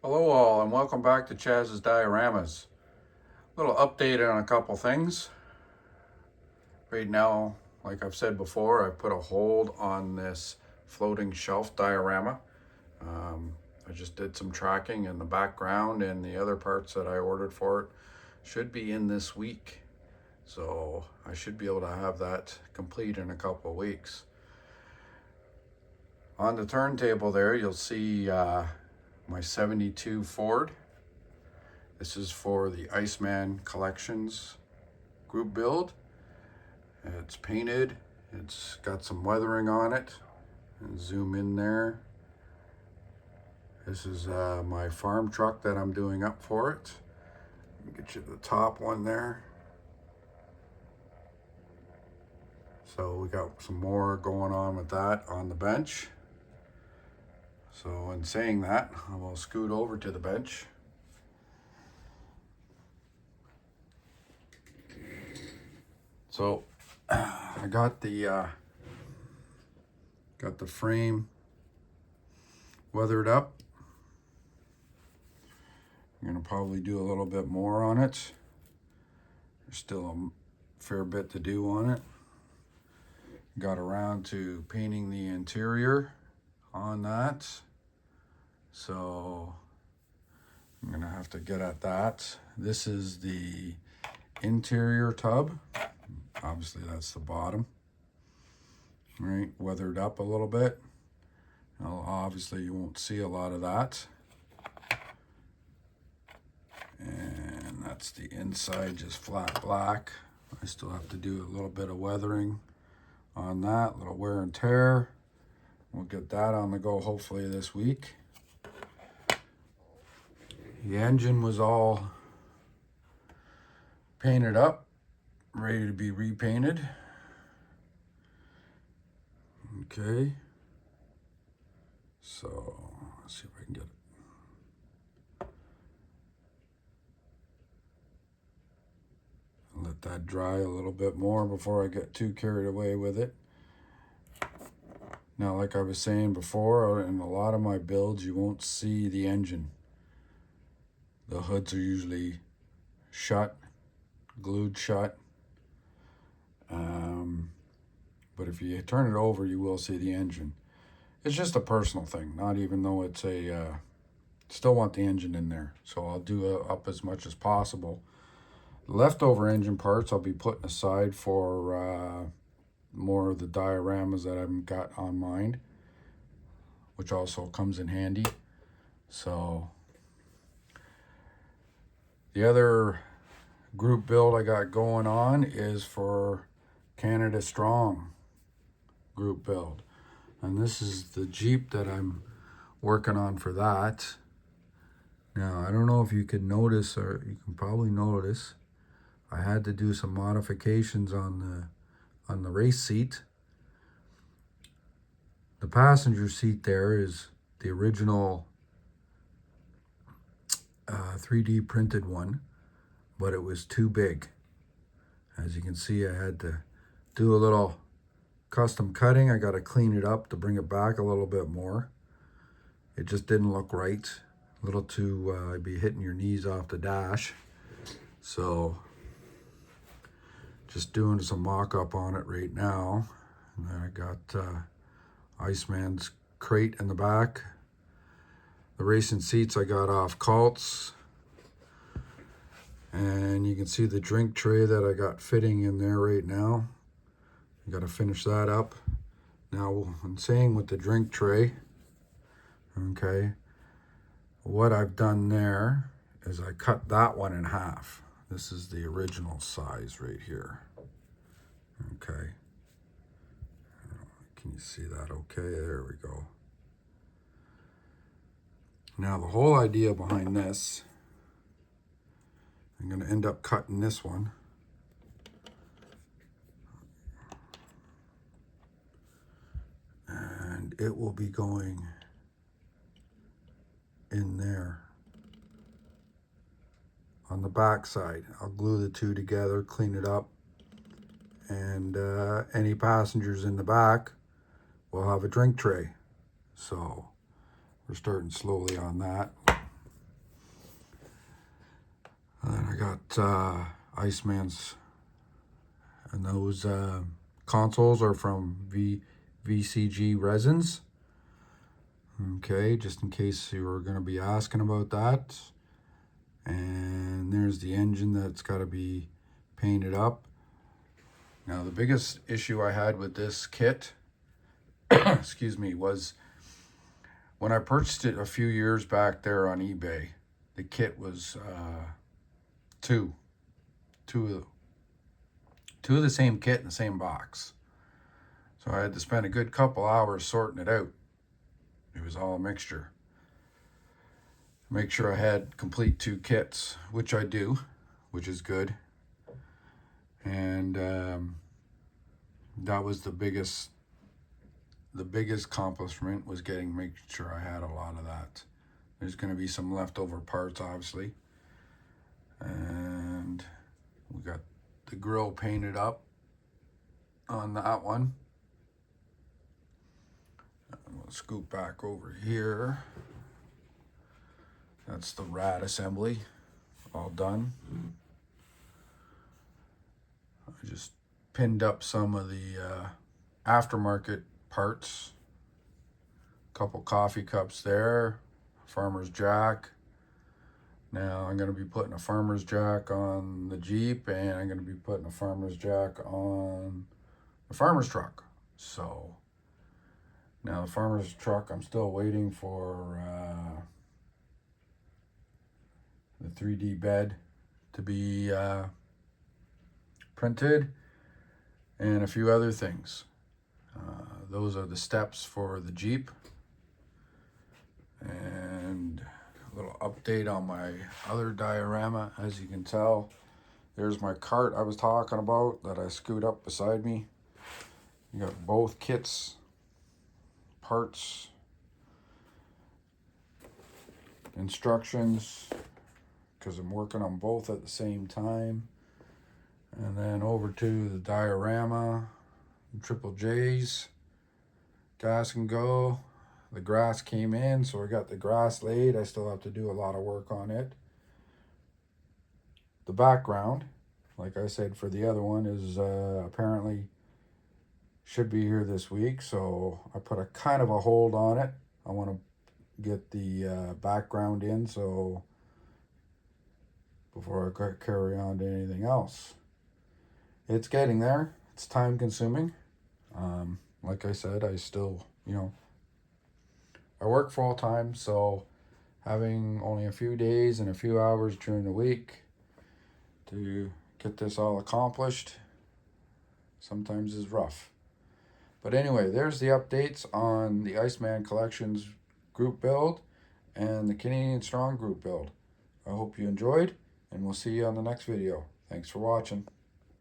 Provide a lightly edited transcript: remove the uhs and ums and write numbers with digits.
Hello all and welcome back to Chaz's Dioramas. A little update on a couple things. Right now, like I've said before, I've put a hold on this floating shelf diorama. I just did some tracking in the background, and the other parts that I ordered for it should be in this week. So I should be able to have that complete in a couple of weeks. On the turntable there, you'll see my 72 Ford. This is for the Iceman Collections group build. It's painted, it's got some weathering on it. And zoom in there. This is my farm truck that I'm doing up for it. Get you the top one there. So we got some more going on with that on the bench. So in saying that, I will scoot over to the bench. So I got the frame weathered up. I'm gonna probably do a little bit more on it. There's still a fair bit to do on it. Got around to painting the interior on that. So I'm gonna have to get at that. This is the interior tub. Obviously that's the bottom. Right, weathered up a little bit. Now, obviously you won't see a lot of that. And that's the inside, just flat black. I still have to do a little bit of weathering on that, little wear and tear. We'll get that on the go hopefully this week. The engine was all painted up, ready to be repainted. Okay, so let's see if I can get it. Let that dry a little bit more before I get too carried away with it. Now, like I was saying before, in a lot of my builds, you won't see the engine. The hoods are usually shut, glued shut. But if you turn it over, you will see the engine. It's just a personal thing, not even though it's a, still want the engine in there. So I'll do up as much as possible. Leftover engine parts I'll be putting aside for more of the dioramas that I've got on mind, which also comes in handy. So the other group build I got going on is for Canadastronggroupbuild, and this is the Jeep that I'm working on for that. Now, I don't know if you can notice, or you can probably notice, I had to do some modifications on the race seat. The passenger seat there is the original 3D printed one, but it was too big. As you can see, I had to do a little custom cutting. I got to clean it up to bring it back a little bit more. It just didn't look right. A little too, I'd be hitting your knees off the dash. So just doing some mock-up on it right now. And then I got Iceman's crate in the back. The racing seats I got off Cults. And you can see the drink tray that I got fitting in there right now. I got to finish that up. Now, I'm saying with the drink tray, okay, what I've done there is I cut that one in half. This is the original size right here. Okay. Can you see that okay? There we go. Now, the whole idea behind this, I'm going to end up cutting this one. And it will be going in there on the back side. I'll glue the two together, clean it up, and any passengers in the back will have a drink tray. So we're starting slowly on that. And then I got Iceman's, and those consoles are from VCG Resins. Okay, just in case you were going to be asking about that. And there's the engine that's got to be painted up. Now, the biggest issue I had with this kit, excuse me, was when I purchased it a few years back there on eBay. The kit was two of the same kit in the same box. So I had to spend a good couple hours sorting it out. It was all a mixture. Make sure I had complete 2 kits, which I do, which is good. And that was the biggest accomplishment, was making sure I had a lot of that. There's going to be some leftover parts, obviously. And we got the grill painted up on that one. And we'll scoop back over here. That's the rad assembly, all done. I just pinned up some of the aftermarket parts. A couple coffee cups there, farmer's jack. Now I'm going to be putting a farmer's jack on the Jeep, and I'm going to be putting a farmer's jack on the farmer's truck. So now the farmer's truck, I'm still waiting for the 3D bed to be printed, and a few other things. Those are the steps for the Jeep. And a little update on my other diorama. As you can tell, there's my cart I was talking about that I scoot up beside me. You got both kits, parts, instructions, because I'm working on both at the same time. And then over to the diorama, Triple J's, gas and go. The grass came in, so I got the grass laid. I still have to do a lot of work on it. The background, like I said for the other one, is apparently should be here this week, so I put a kind of a hold on it. I want to get the background in, so before I carry on to anything else. It's getting there. It's time consuming. Like I said, I still, I work full time, so having only a few days and a few hours during the week to get this all accomplished sometimes is rough. But anyway, there's the updates on the Iceman Collections group build and the Canadian Strong group build. I hope you enjoyed, and we'll see you on the next video. Thanks for watching.